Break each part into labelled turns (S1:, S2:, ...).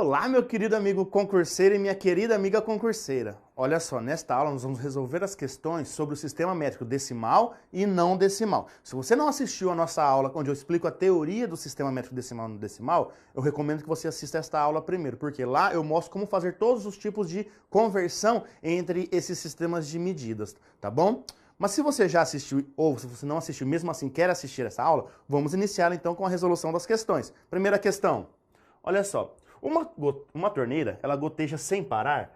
S1: Olá, meu querido amigo concurseiro e minha querida amiga concurseira. Olha só, nesta aula nós vamos resolver as questões sobre o sistema métrico decimal e não decimal. Se você não assistiu a nossa aula onde eu explico a teoria do sistema métrico decimal e não decimal, eu recomendo que você assista esta aula primeiro, porque lá eu mostro como fazer todos os tipos de conversão entre esses sistemas de medidas, tá bom? Mas se você já assistiu ou se você não assistiu, mesmo assim quer assistir essa aula, vamos iniciar então com a resolução das questões. Primeira questão, olha só. Uma torneira, ela goteja sem parar,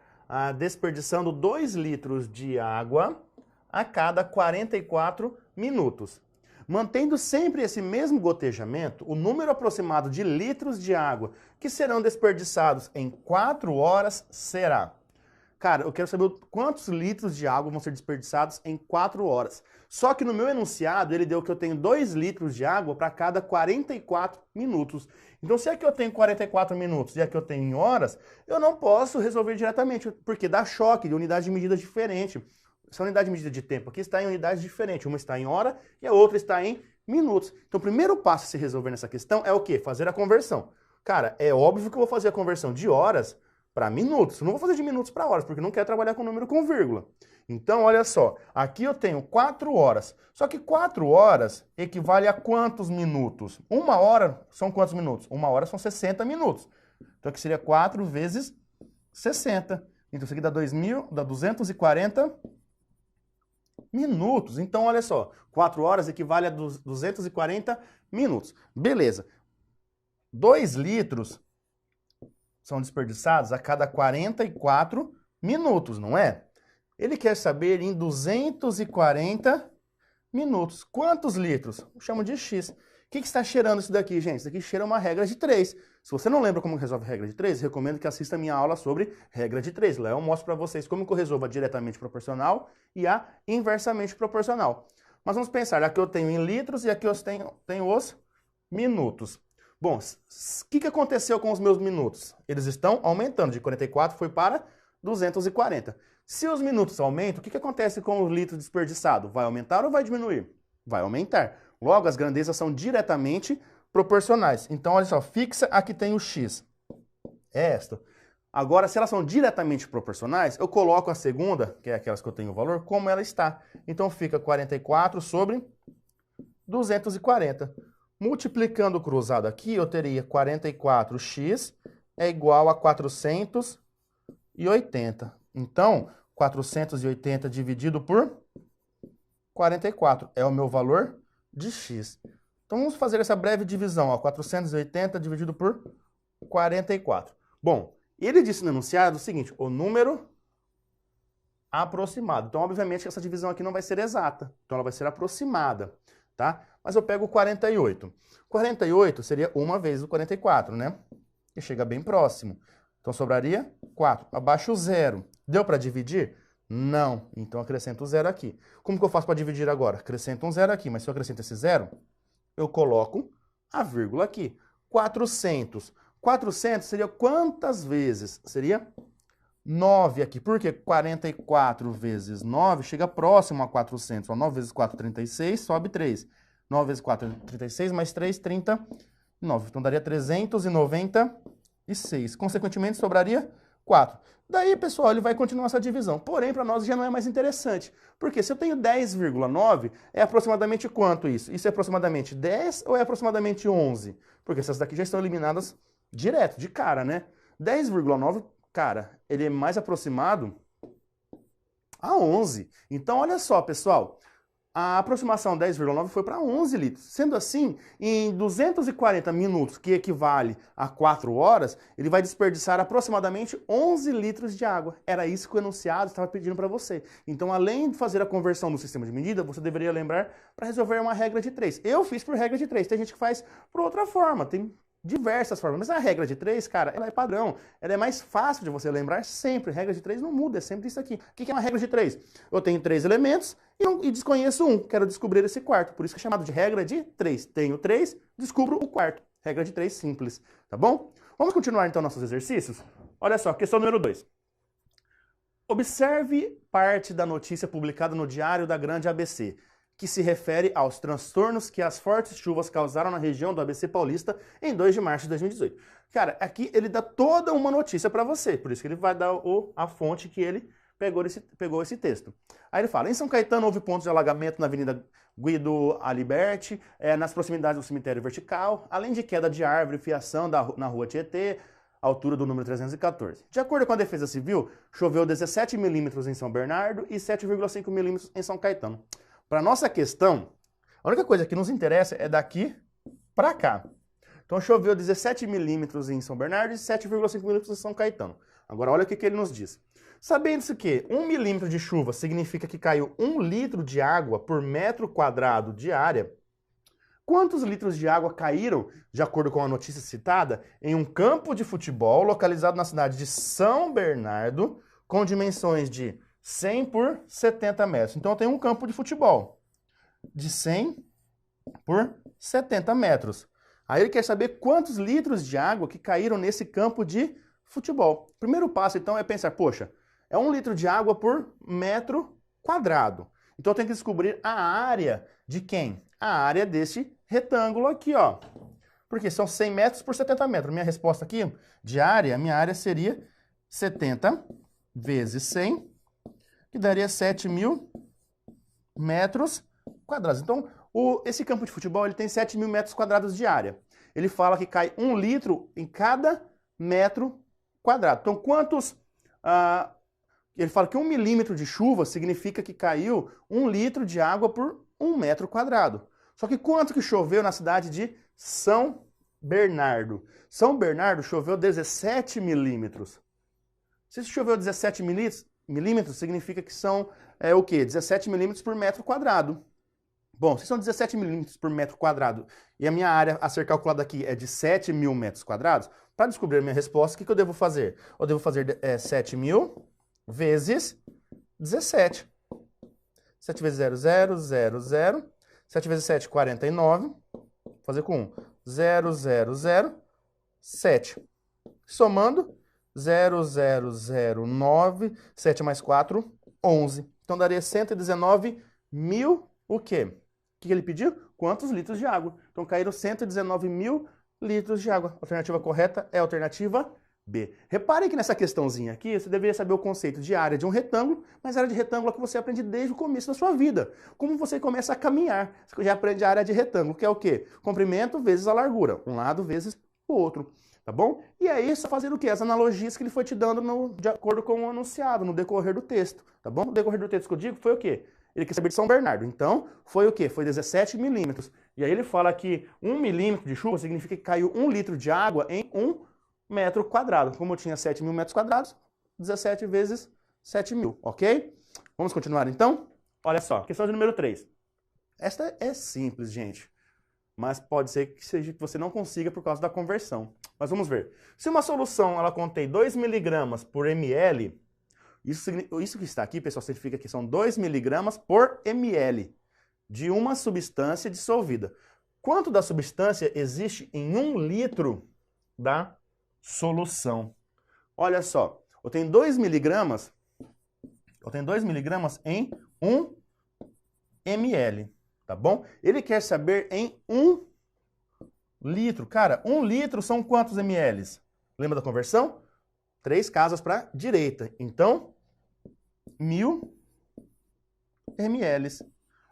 S1: desperdiçando 2 litros de água a cada 44 minutos. Mantendo sempre esse mesmo gotejamento, o número aproximado de litros de água que serão desperdiçados em 4 horas será... Cara, eu quero saber quantos litros de água vão ser desperdiçados em 4 horas. Só que no meu enunciado, ele deu que eu tenho 2 litros de água para cada 44 minutos. Então, se aqui eu tenho 44 minutos e aqui eu tenho em horas, eu não posso resolver diretamente, porque dá choque de unidade de medida diferente. Essa unidade de medida de tempo aqui está em unidades diferentes. Uma está em hora e a outra está em minutos. Então, o primeiro passo a se resolver nessa questão é o quê? Fazer a conversão. Cara, é óbvio que eu vou fazer a conversão de horas para minutos. Eu não vou fazer de minutos para horas, porque eu não quero trabalhar com número com vírgula. Então, olha só, aqui eu tenho 4 horas. Só que 4 horas equivale a quantos minutos? 1 hora são quantos minutos? 1 hora são 60 minutos. Então, aqui seria 4 vezes 60. Então, isso aqui dá 240 minutos. Então, olha só, 4 horas equivale a 240 minutos. Beleza. 2 litros são desperdiçados a cada 44 minutos, não é? Ele quer saber em 240 minutos. Quantos litros? Eu chamo de X. O que está cheirando isso daqui, gente? Isso daqui cheira uma regra de 3. Se você não lembra como resolve a regra de 3, recomendo que assista a minha aula sobre regra de 3. Lá eu mostro para vocês como que eu resolvo a diretamente proporcional e a inversamente proporcional. Mas vamos pensar, aqui eu tenho em litros e aqui eu tenho os minutos. Bom, o que aconteceu com os meus minutos? Eles estão aumentando, de 44 foi para 240. Se os minutos aumentam, o que acontece com o litro desperdiçado? Vai aumentar ou vai diminuir? Vai aumentar. Logo, as grandezas são diretamente proporcionais. Então, olha só, fixa aqui tem o X. É esta. Agora, se elas são diretamente proporcionais, eu coloco a segunda, que é aquelas que eu tenho o valor, como ela está. Então, fica 44 sobre 240. Multiplicando o cruzado aqui, eu teria 44x é igual a 480. Então, 480 dividido por 44 é o meu valor de x. Então, vamos fazer essa breve divisão. Ó, 480 dividido por 44. Bom, ele disse no enunciado o seguinte, o número aproximado. Então, obviamente, essa divisão aqui não vai ser exata. Então, ela vai ser aproximada, tá? Mas eu pego 48. 48 seria 1 vezes o 44, né? Que chega bem próximo. Então, sobraria 4. Abaixo o 0. Deu para dividir? Não. Então, acrescento o 0 aqui. Como que eu faço para dividir agora? Acrescento um 0 aqui, mas se eu acrescento esse 0, eu coloco a vírgula aqui. 400. 400 seria quantas vezes? Seria 9 aqui. Por quê? 44 vezes 9 chega próximo a 400. Ó, 9 vezes 4, 36, sobe 3. 9 vezes 4, 36, mais 3, 39. Então, daria 396. Consequentemente, sobraria 4. Daí, pessoal, ele vai continuar essa divisão. Porém, para nós já não é mais interessante. Porque se eu tenho 10,9, é aproximadamente quanto isso? Isso é aproximadamente 10 ou é aproximadamente 11? Porque essas daqui já estão eliminadas direto, de cara, né? 10,9, cara, ele é mais aproximado a 11. Então, olha só, pessoal. A aproximação 10,9 foi para 11 litros. Sendo assim, em 240 minutos, que equivale a 4 horas, ele vai desperdiçar aproximadamente 11 litros de água. Era isso que o enunciado estava pedindo para você. Então, além de fazer a conversão no sistema de medida, você deveria lembrar para resolver uma regra de 3. Eu fiz por regra de 3. Tem gente que faz por outra forma. Tem diversas formas. Mas a regra de 3, cara, ela é padrão. Ela é mais fácil de você lembrar sempre. Regra de 3 não muda, é sempre isso aqui. O que é uma regra de 3? Eu tenho 3 elementos e desconheço um. Quero descobrir esse quarto. Por isso que é chamado de regra de 3. Tenho 3, descubro o quarto. Regra de 3 simples, tá bom? Vamos continuar então nossos exercícios? Olha só, questão número 2. Observe parte da notícia publicada no Diário da Grande ABC. que se refere aos transtornos que as fortes chuvas causaram na região do ABC Paulista em 2 de março de 2018. Cara, aqui ele dá toda uma notícia para você, por isso que ele vai dar a fonte que ele pegou esse texto. Aí ele fala, em São Caetano houve pontos de alagamento na Avenida Guido Aliberti, nas proximidades do cemitério vertical, além de queda de árvore e fiação na rua Tietê, altura do número 314. De acordo com a Defesa Civil, choveu 17 milímetros em São Bernardo e 7,5 milímetros em São Caetano. Para nossa questão, a única coisa que nos interessa é daqui para cá. Então choveu 17 milímetros em São Bernardo e 7,5 milímetros em São Caetano. Agora olha o que ele nos diz. Sabendo-se que 1 milímetro de chuva significa que caiu 1 litro de água por metro quadrado de área, quantos litros de água caíram, de acordo com a notícia citada, em um campo de futebol localizado na cidade de São Bernardo, com dimensões de 100 por 70 metros. Então tem um campo de futebol de 100 por 70 metros. Aí ele quer saber quantos litros de água que caíram nesse campo de futebol. Primeiro passo, então, é pensar, poxa, é 1 litro de água por metro quadrado. Então eu tenho que descobrir a área de quem? A área desse retângulo aqui, ó. Porque são 100 metros por 70 metros. Minha resposta aqui de área, minha área seria 70 vezes 100, que daria 7.000 metros quadrados. Então, esse campo de futebol ele tem 7.000 metros quadrados de área. Ele fala que cai 1 litro em cada metro quadrado. Então, quantos... ele fala que 1 milímetro de chuva significa que caiu 1 litro de água por 1 metro quadrado. Só que quanto que choveu na cidade de São Bernardo? São Bernardo choveu 17 milímetros. Se choveu 17 milímetros, significa que são o quê? 17 milímetros por metro quadrado. Bom, se são 17 milímetros por metro quadrado e a minha área a ser calculada aqui é de 7.000 metros quadrados, para descobrir a minha resposta, o que eu devo fazer? Eu devo fazer 7.000 vezes 17. 7 vezes 0, 0, 0, 0. 7 vezes 7, 49. Vou fazer com 1. 0, 0, 0, 7. Somando, 0, 0, 0, 9. 7 mais 4, 11. Então daria 119 mil o quê? O que ele pediu? Quantos litros de água? Então caíram 119 mil litros de água. A alternativa correta é a alternativa B. Repare que nessa questãozinha aqui, você deveria saber o conceito de área de um retângulo, mas a área de retângulo é que você aprende desde o começo da sua vida. Como você começa a caminhar, você já aprende a área de retângulo, que é o quê? Comprimento vezes a largura, um lado vezes o outro, tá bom? E aí, só fazendo o quê? As analogias que ele foi te dando de acordo com o anunciado, no decorrer do texto, tá bom? No decorrer do texto que eu digo foi o quê? Ele quer saber de São Bernardo. Então, foi o quê? Foi 17 milímetros. E aí ele fala que 1 milímetro de chuva significa que caiu 1 litro de água em 1 metro quadrado. Como eu tinha 7.000 metros quadrados, 17 vezes 7.000, ok? Vamos continuar então? Olha só, questão de número 3. Esta é simples, gente. Mas pode ser que seja que você não consiga por causa da conversão. Mas vamos ver. Se uma solução ela contém 2 miligramas por ml... Isso que está aqui, pessoal, significa que são 2 miligramas por ml de uma substância dissolvida. Quanto da substância existe em 1 litro da solução? Olha só, eu tenho 2 miligramas em 1 ml, tá bom? Ele quer saber em 1 litro. Cara, 1 litro são quantos ml? Lembra da conversão? 3 casas para a direita. Então, 1.000 ml.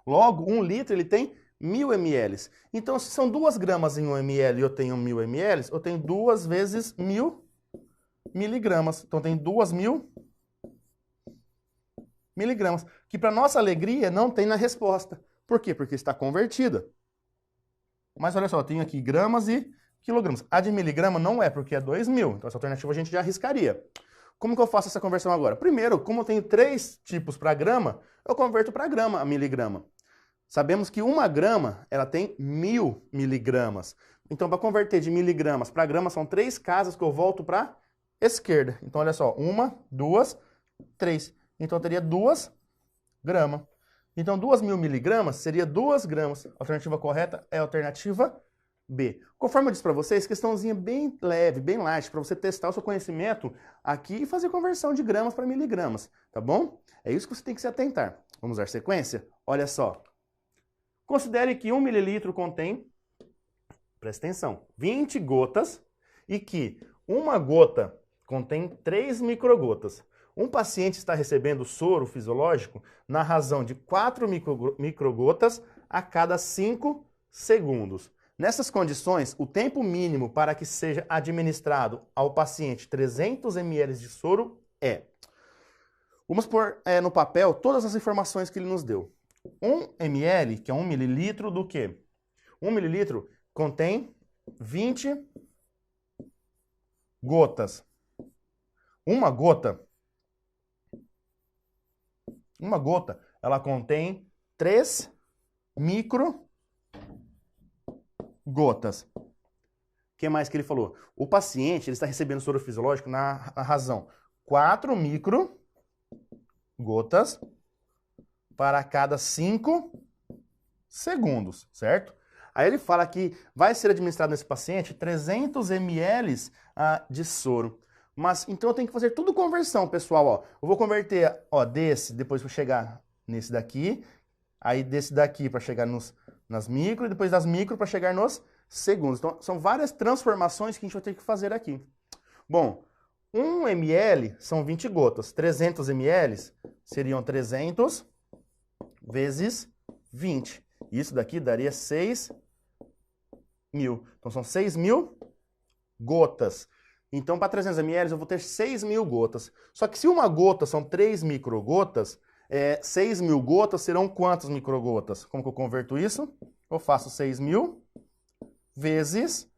S1: Logo, 1 litro ele tem 1.000 ml. Então, se são 2 gramas em 1 ml e eu tenho 1.000 ml, eu tenho 2 vezes 1.000 miligramas. Então, tem 2.000 miligramas. Que, para nossa alegria, não tem na resposta. Por quê? Porque está convertida. Mas, olha só, eu tenho aqui gramas e quilogramas. A de miligrama não é, porque é 2.000. Então, essa alternativa a gente já arriscaria. Como que eu faço essa conversão agora? Primeiro, como eu tenho 3 tipos para grama, eu converto para grama a miligrama. Sabemos que 1 grama, ela tem 1.000 miligramas. Então, para converter de miligramas para grama, são 3 casas que eu volto para a esquerda. Então, olha só, 1, 2, 3. Então, eu teria 2 gramas. Então, 2.000 miligramas seria 2 gramas. A alternativa correta é a alternativa B. Conforme eu disse para vocês, questãozinha bem leve, bem light, para você testar o seu conhecimento aqui e fazer conversão de gramas para miligramas, tá bom? É isso que você tem que se atentar. Vamos dar sequência? Olha só. Considere que 1 mililitro contém, presta atenção, 20 gotas e que uma gota contém 3 microgotas. Um paciente está recebendo soro fisiológico na razão de 4 microgotas a cada 5 segundos. Nessas condições, o tempo mínimo para que seja administrado ao paciente 300 ml de soro é... Vamos pôr no papel todas as informações que ele nos deu. 1 ml, que é 1 mililitro do quê? 1 mililitro contém 20 gotas. Uma gota, ela contém 3 microgotas. O que mais que ele falou? O paciente ele está recebendo soro fisiológico na razão 4 microgotas para cada 5 segundos, certo? Aí ele fala que vai ser administrado nesse paciente 300 ml de soro. Mas, então eu tenho que fazer tudo conversão, pessoal, ó. Eu vou converter, ó, desse, depois para chegar nesse daqui, aí desse daqui para chegar nas micro, e depois das micro para chegar nos segundos. Então, são várias transformações que a gente vai ter que fazer aqui. Bom, 1 ml são 20 gotas, 300 ml seriam 300 vezes 20. Isso daqui daria 6.000. Então, são 6.000 gotas. Então, para 300 ml, eu vou ter 6.000 gotas. Só que se uma gota são 3 microgotas, 6.000 gotas serão quantas microgotas? Como que eu converto isso? Eu faço 6.000 vezes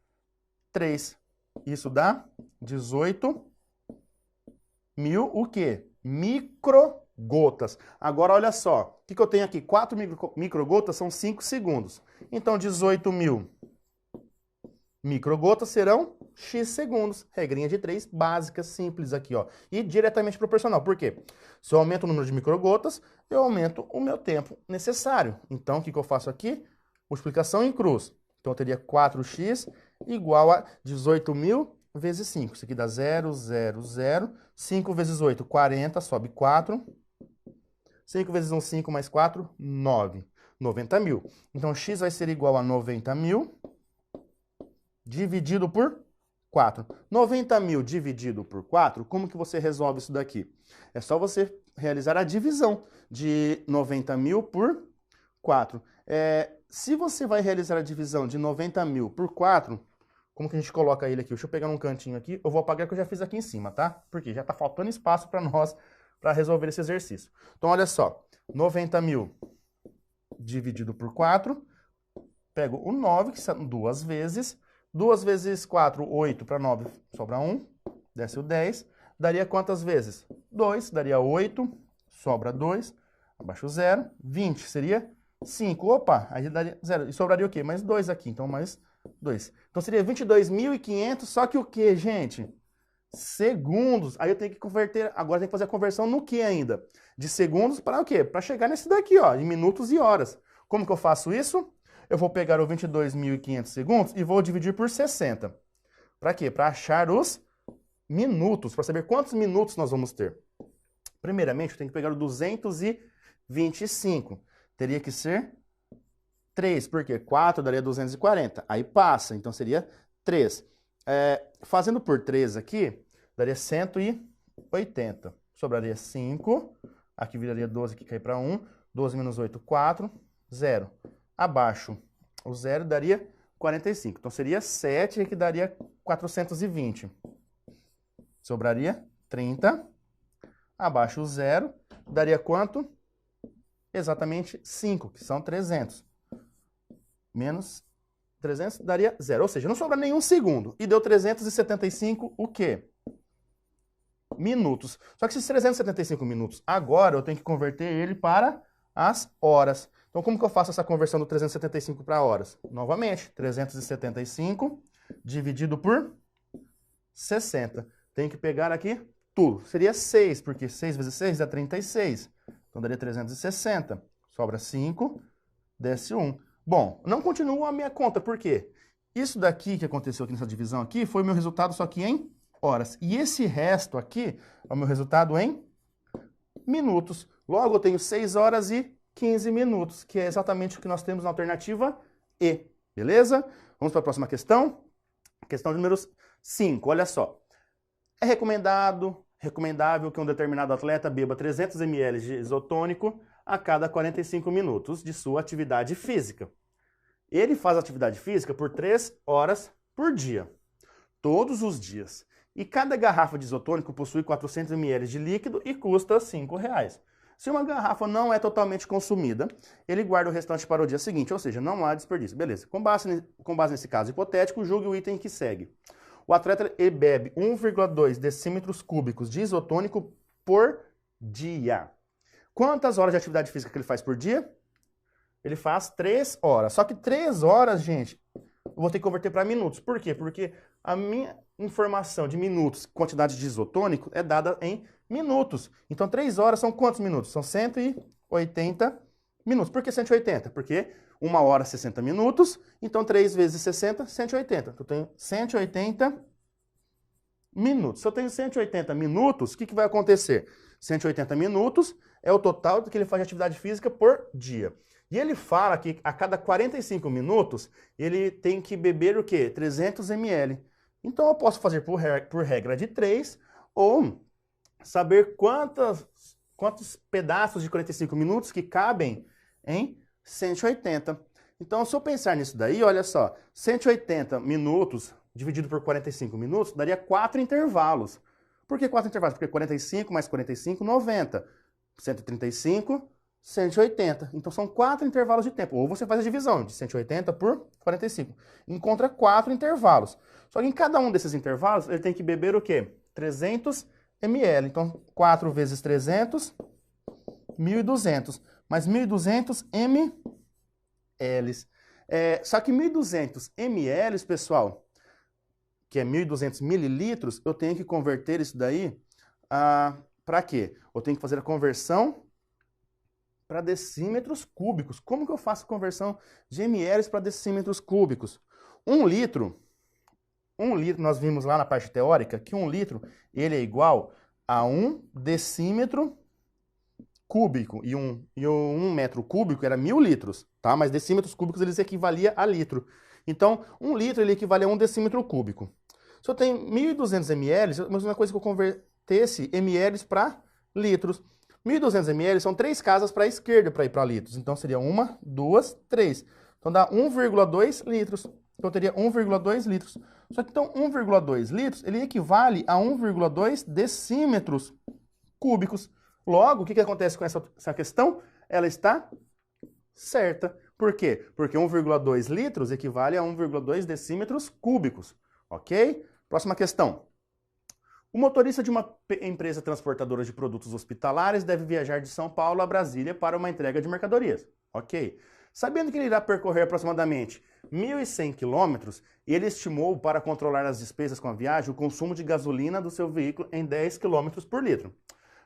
S1: 3. Isso dá 18.000 o quê? Microgotas. Agora, olha só. O que eu tenho aqui? 4 microgotas são 5 segundos. Então, 18.000 microgotas serão X segundos. Regrinha de 3, básica, simples aqui, ó. E diretamente proporcional. Por quê? Se eu aumento o número de microgotas, eu aumento o meu tempo necessário. Então, o que eu faço aqui? Multiplicação em cruz. Então, eu teria 4x igual a 18.000 vezes 5. Isso aqui dá 0, 0, 0. 5 vezes 8, 40, sobe 4. 5 vezes 1, 5, mais 4, 9. 90.000. Então, x vai ser igual a 90.000 dividido por 4. 90.000 dividido por 4, como que você resolve isso daqui? É só você realizar a divisão de 90.000 por 4. Se você vai realizar a divisão de 90.000 por 4, como que a gente coloca ele aqui? Deixa eu pegar num cantinho aqui. Eu vou apagar que eu já fiz aqui em cima, tá? Porque já tá faltando espaço para nós para resolver esse exercício. Então, olha só. 90.000 dividido por 4. Pego o 9, que são 2 vezes. 2 vezes 4, 8 para 9, sobra 1. Desce o 10. Daria quantas vezes? 2. Daria 8. Sobra 2. Abaixo o 0. 20 seria 5. Opa, aí daria 0. E sobraria o quê? Mais 2 aqui. Então, mais 2. Então, seria 22.500. Só que o quê, gente? Segundos. Aí eu tenho que converter. Agora tem que fazer a conversão no que ainda? De segundos para o quê? Para chegar nesse daqui, ó, em minutos e horas. Como que eu faço isso? Eu vou pegar o 22.500 segundos e vou dividir por 60. Para quê? Para achar os minutos, para saber quantos minutos nós vamos ter. Primeiramente, eu tenho que pegar o 225. Teria que ser 3, porque 4 daria 240. Aí passa, então seria 3. Fazendo por 3 aqui, daria 180. Sobraria 5. Aqui viraria 12, que cai para 1. 12 menos 8, 4. 0. Abaixo o 0 daria 45. Então, seria 7, que daria 420. Sobraria 30. Abaixo o 0, daria quanto? Exatamente 5, que são 300. Menos 300 daria 0. Ou seja, não sobra nenhum segundo. E deu 375 o quê? Minutos. Só que esses 375 minutos, agora eu tenho que converter ele para as horas. Então, como que eu faço essa conversão do 375 para horas? Novamente, 375 dividido por 60. Tem que pegar aqui tudo. Seria 6, porque 6 vezes 6 dá 36. Então, daria 360. Sobra 5, desce 1. Bom, não continua a minha conta, por quê? Isso daqui que aconteceu aqui nessa divisão aqui foi o meu resultado só que em horas. E esse resto aqui é o meu resultado em minutos. Logo, eu tenho 6 horas e 15 minutos, que é exatamente o que nós temos na alternativa E, beleza? Vamos para a próxima questão. Questão número 5, olha só. É recomendável que um determinado atleta beba 300 ml de isotônico a cada 45 minutos de sua atividade física. Ele faz atividade física por 3 horas por dia, todos os dias. E cada garrafa de isotônico possui 400 ml de líquido e custa R$ 5,00. Se uma garrafa não é totalmente consumida, ele guarda o restante para o dia seguinte, ou seja, não há desperdício. Beleza. Com base nesse caso hipotético, julgue o item que segue. O atleta bebe 1,2 decímetros cúbicos de isotônico por dia. Quantas horas de atividade física que ele faz por dia? Ele faz 3 horas. Só que 3 horas, gente, eu vou ter que converter para minutos. Por quê? Porque a minha informação de minutos, quantidade de isotônico, é dada em minutos. Então, 3 horas são quantos minutos? São 180 minutos. Por que 180? Porque 1 hora 60 minutos, então 3 vezes 60, 180. Eu tenho 180 minutos. Se eu tenho 180 minutos, o que vai acontecer? 180 minutos é o total que ele faz de atividade física por dia. E ele fala que a cada 45 minutos ele tem que beber o quê? 300 ml. Então eu posso fazer por regra de 3 ou saber quantos pedaços de 45 minutos que cabem em 180. Então, se eu pensar nisso daí, olha só, 180 minutos dividido por 45 minutos daria 4 intervalos. Por que 4 intervalos? Porque 45 mais 45, 90. 135, 180. Então, são 4 intervalos de tempo. Ou você faz a divisão de 180 por 45. Encontra 4 intervalos. Só que em cada um desses intervalos, ele tem que beber o quê? 300 ml. Então, 4 vezes 300, 1.200. Mais 1.200 ml. Só que 1.200 ml, pessoal, que é 1.200 mililitros, eu tenho que converter isso daí para quê? Eu tenho que fazer a conversão para decímetros cúbicos. Como que eu faço a conversão de ml para decímetros cúbicos? 1 litro, nós vimos lá na parte teórica que 1 litro ele é igual a 1 decímetro cúbico. E um metro cúbico era 1.000 litros, tá? Mas decímetros cúbicos eles equivalia a litro. Então, 1 litro ele equivale a 1 decímetro cúbico. Se eu tenho 1.200 ml, a mesma coisa que eu convertesse ml para litros. 1.200 ml são 3 casas para a esquerda para ir para litros. Então, seria 1, 2, 3. Então, dá 1,2 litros. Então, eu teria 1,2 litros. Só que, então, 1,2 litros, ele equivale a 1,2 decímetros cúbicos. Logo, o que acontece com essa questão? Ela está certa. Por quê? Porque 1,2 litros equivale a 1,2 decímetros cúbicos. Ok? Próxima questão. O motorista de uma empresa transportadora de produtos hospitalares deve viajar de São Paulo a Brasília para uma entrega de mercadorias. Ok? Sabendo que ele irá percorrer aproximadamente 1.100 quilômetros, ele estimou, para controlar as despesas com a viagem, o consumo de gasolina do seu veículo em 10 km por litro.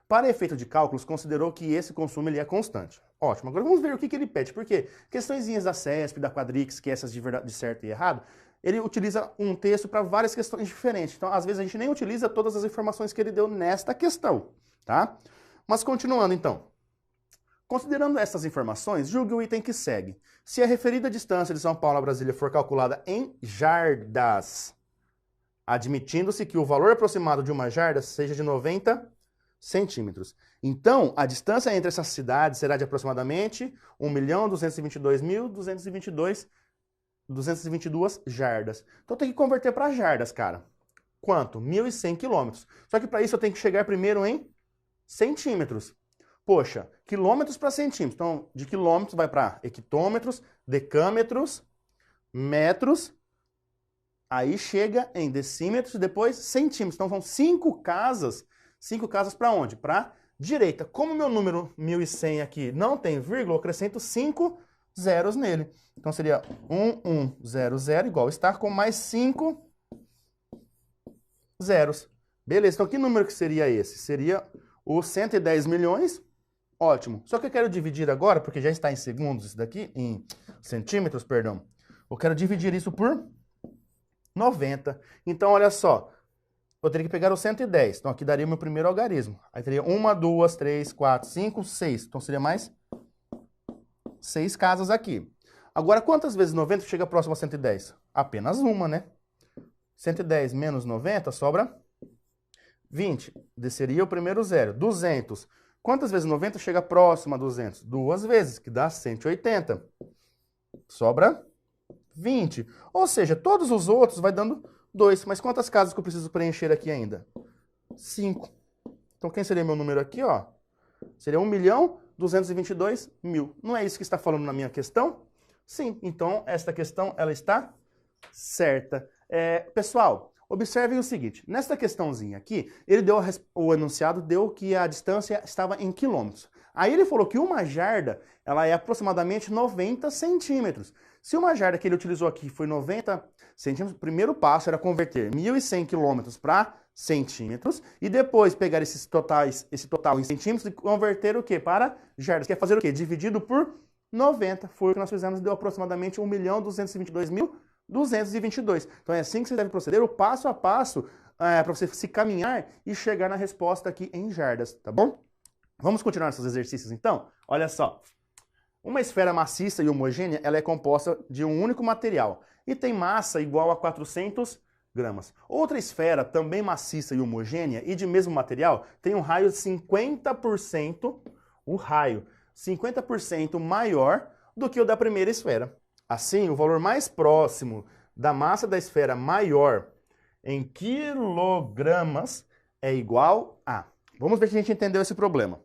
S1: Para efeito de cálculos, considerou que esse consumo ele é constante. Ótimo. Agora vamos ver o que ele pede. Porque questõezinhas da CESP, da Quadrix, que essas de certo e errado, ele utiliza um texto para várias questões diferentes. Então, às vezes, a gente nem utiliza todas as informações que ele deu nesta questão, tá? Mas continuando, então. Considerando essas informações, julgue o item que segue. Se a referida distância de São Paulo a Brasília for calculada em jardas, admitindo-se que o valor aproximado de uma jarda seja de 90 centímetros. Então, a distância entre essas cidades será de aproximadamente 1.222.222 jardas. Então, eu tenho que converter para jardas, cara. Quanto? 1.100 quilômetros. Só que para isso eu tenho que chegar primeiro em centímetros. Poxa, quilômetros para centímetros. Então, de quilômetros vai para hectômetros, decâmetros, metros. Aí chega em decímetros e depois centímetros. Então, são 5 casas. 5 casas para onde? Para direita. Como meu número 1.100 aqui não tem vírgula, eu acrescento 5 zeros nele. Então seria 1100 igual estar com mais 5 zeros. Beleza, então que número que seria esse? Seria o 110 milhões. Ótimo. Só que eu quero dividir agora, porque já está em segundos isso daqui, em centímetros, perdão. Eu quero dividir isso por 90. Então, olha só. Eu teria que pegar o 110. Então, aqui daria o meu primeiro algarismo. Aí teria 1, 2, 3, 4, 5, 6. Então, seria mais 6 casas aqui. Agora, quantas vezes 90 chega próximo a 110? Apenas uma, né? 110 menos 90 sobra 20. Desceria o primeiro zero. 200. Quantas vezes 90 chega próximo a 200? 2 vezes, que dá 180. Sobra 20. Ou seja, todos os outros vai dando 2. Mas quantas casas que eu preciso preencher aqui ainda? 5. Então, quem seria meu número aqui, ó? Seria 1.222.000. Não é isso que está falando na minha questão? Sim. Então, esta questão, ela está certa. Pessoal, observem o seguinte. Nesta questãozinha aqui, ele deu o enunciado deu que a distância estava em quilômetros. Aí ele falou que uma jarda, ela é aproximadamente 90 centímetros. Se uma jarda que ele utilizou aqui foi 90 centímetros, o primeiro passo era converter 1.100 quilômetros para centímetros e depois pegar esse total em centímetros e converter o quê? Para jardas. Quer fazer o quê? Dividido por 90. Foi o que nós fizemos, deu aproximadamente 1.222.222. Então é assim que você deve proceder, o passo a passo, para você se caminhar e chegar na resposta aqui em jardas, tá bom? Vamos continuar esses exercícios então? Olha só. Uma esfera maciça e homogênea, ela é composta de um único material e tem massa igual a 400 gramas. Outra esfera, também maciça e homogênea e de mesmo material, tem um raio de 50%, 50% maior do que o da primeira esfera. Assim, o valor mais próximo da massa da esfera maior em quilogramas é igual a... Vamos ver se a gente entendeu esse problema.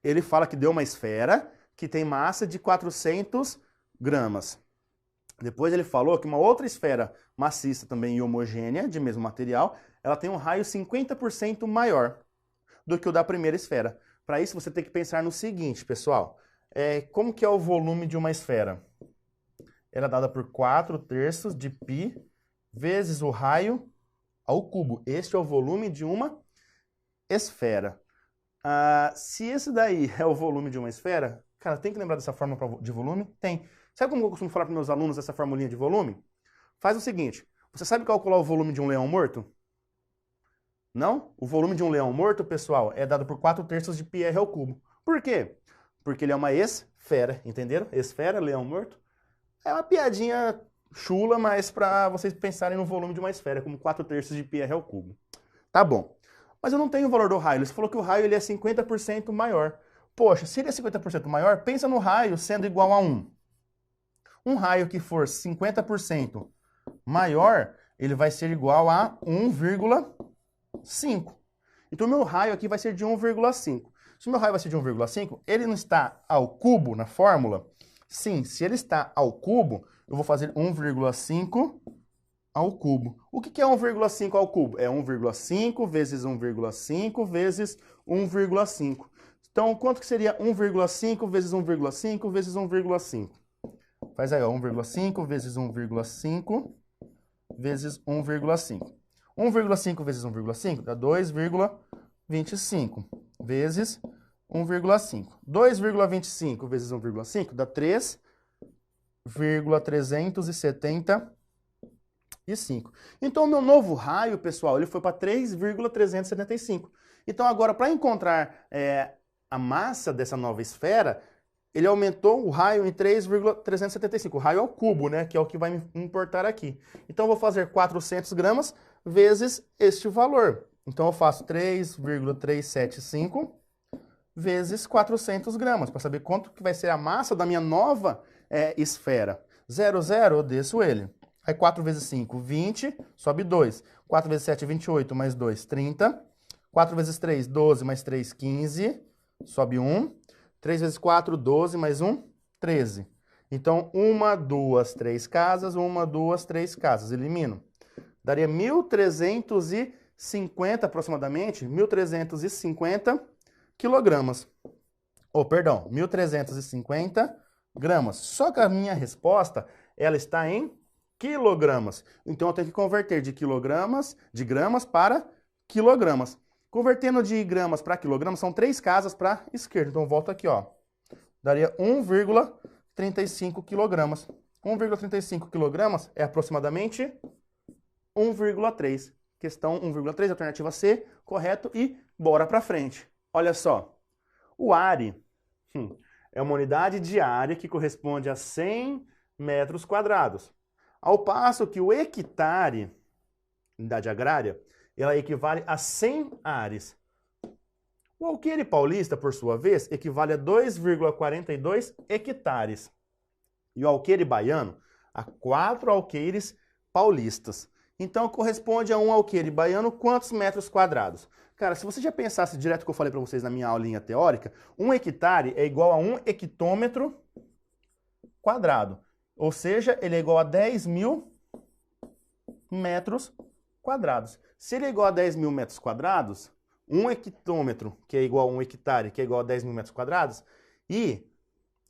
S1: Ele fala que deu uma esfera que tem massa de 400 gramas. Depois ele falou que uma outra esfera maciça também e homogênea, de mesmo material, ela tem um raio 50% maior do que o da primeira esfera. Para isso você tem que pensar no seguinte, pessoal. Como que é o volume de uma esfera? Ela é dada por 4/3 de π vezes o raio ao cubo. Este é o volume de uma esfera. Se esse daí é o volume de uma esfera, cara, tem que lembrar dessa fórmula de volume? Tem. Sabe como eu costumo falar para meus alunos essa formulinha de volume? Faz o seguinte, você sabe calcular o volume de um leão morto? Não? O volume de um leão morto, pessoal, é dado por 4/3 de πr ao cubo. Por quê? Porque ele é uma esfera, entenderam? Esfera, leão morto. É uma piadinha chula, mas para vocês pensarem no volume de uma esfera, como 4/3 de πr ao cubo. Tá bom. Mas eu não tenho o valor do raio. Ele falou que o raio ele é 50% maior. Poxa, se ele é 50% maior, pensa no raio sendo igual a 1. Um raio que for 50% maior, ele vai ser igual a 1,5. Então, o meu raio aqui vai ser de 1,5. Se o meu raio vai ser de 1,5, ele não está ao cubo na fórmula? Sim, se ele está ao cubo, eu vou fazer 1,5 ao cubo. O que é 1,5 ao cubo? É 1,5 vezes 1,5 vezes 1,5. Então, quanto que seria 1,5 vezes 1,5 vezes 1,5? Faz aí, ó, 1,5 vezes 1,5 vezes 1,5. 1,5 vezes 1,5 dá 2,25 vezes 1,5. 2,25 vezes 1,5 dá 3,375. Então, o meu novo raio, pessoal, ele foi para 3,375. Então, agora, para encontrar a massa dessa nova esfera, ele aumentou o raio em 3,375. O raio ao cubo, né? Que é o que vai me importar aqui. Então, eu vou fazer 400 gramas vezes este valor. Então, eu faço 3,375 vezes 400 gramas, para saber quanto que vai ser a massa da minha nova esfera. 0, 0, eu desço ele. Aí 4 vezes 5, 20, sobe 2. 4 vezes 7, 28, mais 2, 30. 4 vezes 3, 12, mais 3, 15, sobe 1. 3 vezes 4, 12, mais 1, 13. Então, 1, 2, 3 casas, 1, 2, 3 casas. Elimino. Daria 1.350 aproximadamente, 1.350 quilogramas. Perdão, 1.350 gramas. Só que a minha resposta, ela está em quilogramas. Então, eu tenho que converter de gramas para quilogramas. Convertendo de gramas para quilogramas, são 3 casas para a esquerda. Então, eu volto aqui, ó. Daria 1,35 quilogramas. 1,35 quilogramas é aproximadamente 1,3. Questão 1,3, alternativa C, correto. E bora para frente. Olha só. O Ari, é uma unidade de área que corresponde a 100 metros quadrados. Ao passo que o hectare, unidade agrária, ela equivale a 100 ares. O alqueire paulista, por sua vez, equivale a 2,42 hectares. E o alqueire baiano a 4 alqueires paulistas. Então, corresponde a um alqueire baiano quantos metros quadrados? Cara, se você já pensasse direto o que eu falei para vocês na minha aulinha teórica, 1 hectare é igual a 1 hectômetro quadrado. Ou seja, ele é igual a 10.000 metros quadrados. Se ele é igual a 10.000 metros quadrados, 1 hectômetro, que é igual a 1 hectare, que é igual a 10.000 metros quadrados, e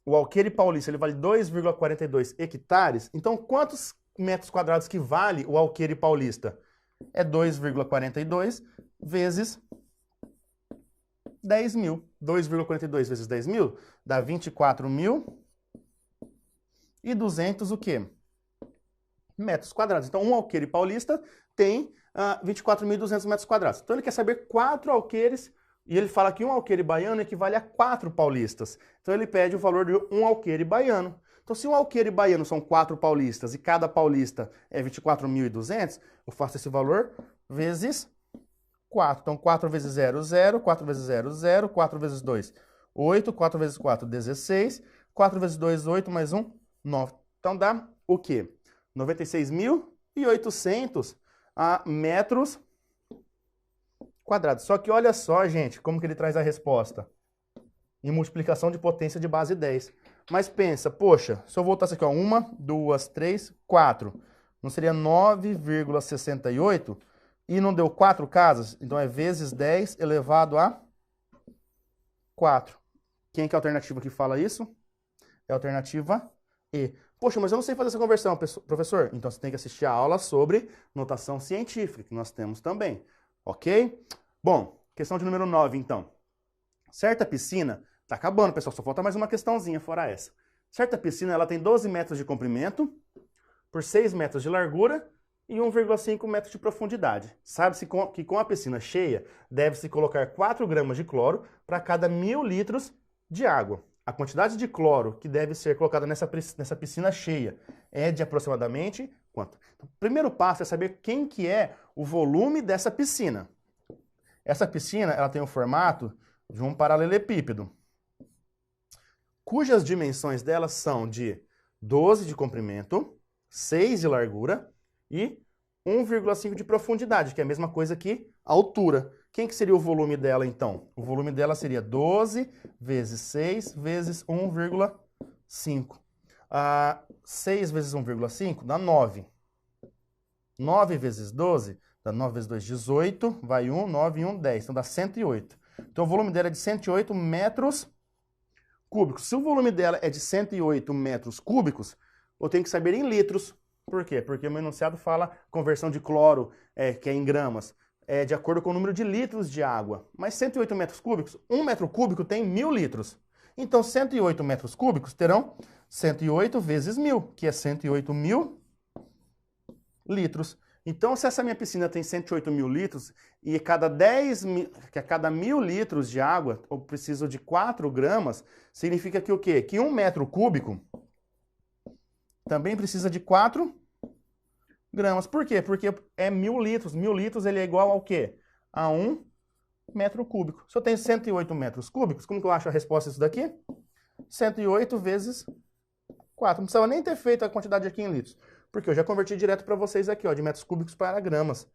S1: o alqueire paulista ele vale 2,42 hectares, então quantos metros quadrados que vale o alqueire paulista? É 2,42 vezes 10.000. 2,42 vezes 10.000 dá 24.200 o quê? Metros quadrados. Então, um alqueire paulista tem 24.200 metros quadrados. Então, ele quer saber 4 alqueires, e ele fala que um alqueire baiano equivale a 4 paulistas. Então, ele pede o valor de um alqueire baiano. Então, se um alqueire baiano são 4 paulistas e cada paulista é 24.200, eu faço esse valor vezes 4. Então, 4 vezes 0, 0. 4 vezes 0, 0. 4 vezes 2, 8. 4 vezes 4, 16. 4 vezes 2, 8. Mais 1, 9. Então, dá o quê? 96.800 metros quadrados. Só que olha só, gente, como que ele traz a resposta. Em multiplicação de potência de base 10. Mas pensa, poxa, se eu voltasse aqui, ó, 1, 2, 3, 4, não seria 9,68? E não deu 4 casas? Então é vezes 10 elevado a 4. Quem que é a alternativa que fala isso? É a alternativa E. Poxa, mas eu não sei fazer essa conversão, professor. Então você tem que assistir a aula sobre notação científica, que nós temos também. Ok? Bom, questão de número 9, então. Certa piscina, tá acabando, pessoal, só falta mais uma questãozinha fora essa. Certa piscina, ela tem 12 metros de comprimento, por 6 metros de largura e 1,5 metros de profundidade. Sabe-se que com a piscina cheia, deve-se colocar 4 gramas de cloro para cada 1.000 litros de água. A quantidade de cloro que deve ser colocada nessa piscina cheia é de aproximadamente quanto? Então, o primeiro passo é saber quem que é o volume dessa piscina. Essa piscina ela tem o formato de um paralelepípedo, cujas dimensões delas são de 12 de comprimento, 6 de largura e 1,5 de profundidade, que é a mesma coisa que a altura. Quem que seria o volume dela, então? O volume dela seria 12 vezes 6 vezes 1,5. 6 vezes 1,5 dá 9. 9 vezes 12 dá 9 vezes 2, 18. Vai 1, 9 e 1, 10. Então dá 108. Então o volume dela é de 108 metros cúbicos. Se o volume dela é de 108 metros cúbicos, eu tenho que saber em litros. Por quê? Porque o meu enunciado fala conversão de cloro, que é em gramas, de acordo com o número de litros de água. Mas 108 metros cúbicos, 1 metro cúbico tem 1.000 litros. Então 108 metros cúbicos terão 108 vezes 1.000, que é 108.000 litros. Então, se essa minha piscina tem 108.000 litros e a cada 1.000 litros de água eu preciso de 4 gramas, significa que o quê? Que 1 metro cúbico também precisa de 4 gramas. Por quê? Porque é 1.000 litros. 1.000 litros ele é igual ao quê? A 1 metro cúbico. Se eu tenho 108 metros cúbicos, como que eu acho a resposta disso daqui? 108 vezes 4. Não precisava nem ter feito a quantidade aqui em litros. Porque eu já converti direto para vocês aqui, ó, de metros cúbicos para gramas.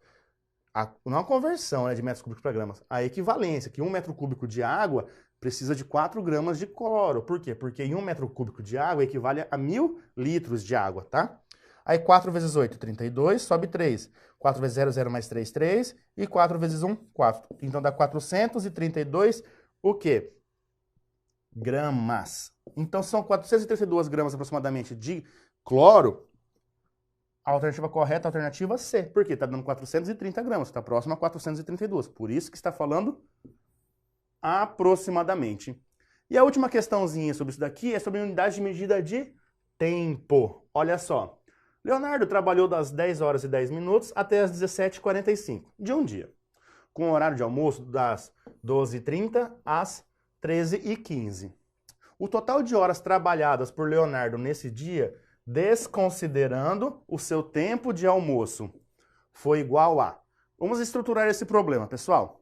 S1: Não a conversão, né, de metros cúbicos para gramas. A equivalência, que 1 metro cúbico de água precisa de 4 gramas de cloro. Por quê? Porque em 1 metro cúbico de água equivale a 1.000 litros de água, tá? Aí 4 vezes 8, 32, sobe 3. 4 vezes 0, 0 mais 3, 3. E 4 vezes 1, 4. Então dá 432, o quê? Gramas. Então são 432 gramas aproximadamente de cloro. A alternativa correta é a alternativa C. Por quê? Está dando 430 gramas. Está próximo a 432. Por isso que está falando aproximadamente. E a última questãozinha sobre isso daqui é sobre unidade de medida de tempo. Olha só. Leonardo trabalhou das 10 horas e 10 minutos até as 17h45 de um dia, com o horário de almoço das 12h30 às 13h15. o total de horas trabalhadas por Leonardo nesse dia, desconsiderando o seu tempo de almoço, foi igual a... Vamos estruturar esse problema, pessoal.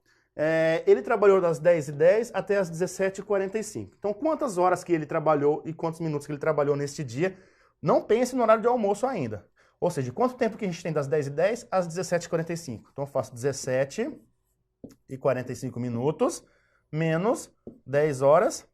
S1: Ele trabalhou das 10h10 até as 17h45. Então, quantas horas que ele trabalhou e quantos minutos que ele trabalhou neste dia? Não pense no horário de almoço ainda. Ou seja, quanto tempo que a gente tem das 10h10 às 17h45? Então, eu faço 17h45 minutos menos 10 horas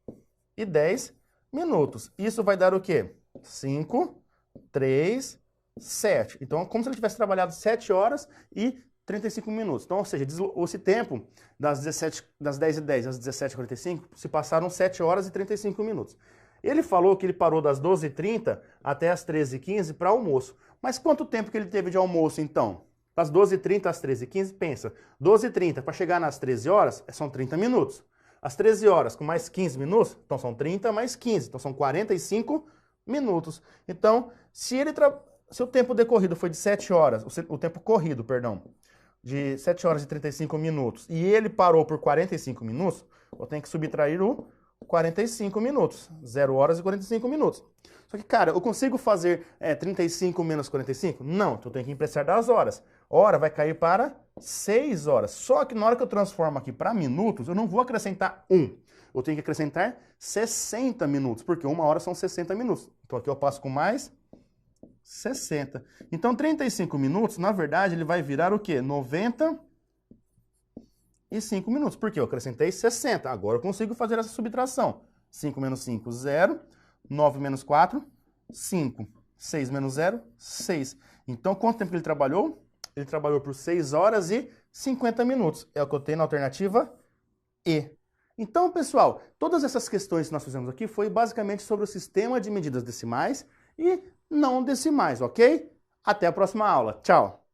S1: e 10 minutos. Isso vai dar o quê? 5, 3, 7. Então, como se ele tivesse trabalhado 7 horas e 35 minutos. Então, ou seja, esse tempo das 10h10 às 17h45 se passaram 7 horas e 35 minutos. Ele falou que ele parou das 12h30 até as 13h15 para almoço. Mas quanto tempo que ele teve de almoço, então? Das 12h30 às 13h15, pensa. 12h30 para chegar nas 13 horas, são 30 minutos. As 13 horas com mais 15 minutos, então são 30 mais 15, então são 45 minutos. Então, se o tempo decorrido foi de 7 horas, o tempo corrido, perdão, de 7 horas e 35 minutos, e ele parou por 45 minutos, eu tenho que subtrair o 45 minutos. 0 horas e 45 minutos. Só que, cara, eu consigo fazer 35 menos 45? Não, então eu tenho que emprestar das horas. Hora vai cair para 6 horas. Só que na hora que eu transformo aqui para minutos, eu não vou acrescentar 1. Eu tenho que acrescentar 60 minutos, porque 1 hora são 60 minutos. Então aqui eu passo com mais 60. Então 35 minutos, na verdade, ele vai virar o quê? 95 minutos, porque eu acrescentei 60. Agora eu consigo fazer essa subtração. 5 menos 5, 0. 9 menos 4, 5. 6 menos 0, 6. Então, quanto tempo ele trabalhou? Ele trabalhou por 6 horas e 50 minutos. É o que eu tenho na alternativa E. Então, pessoal, todas essas questões que nós fizemos aqui foi basicamente sobre o sistema de medidas decimais e não decimais, ok? Até a próxima aula. Tchau!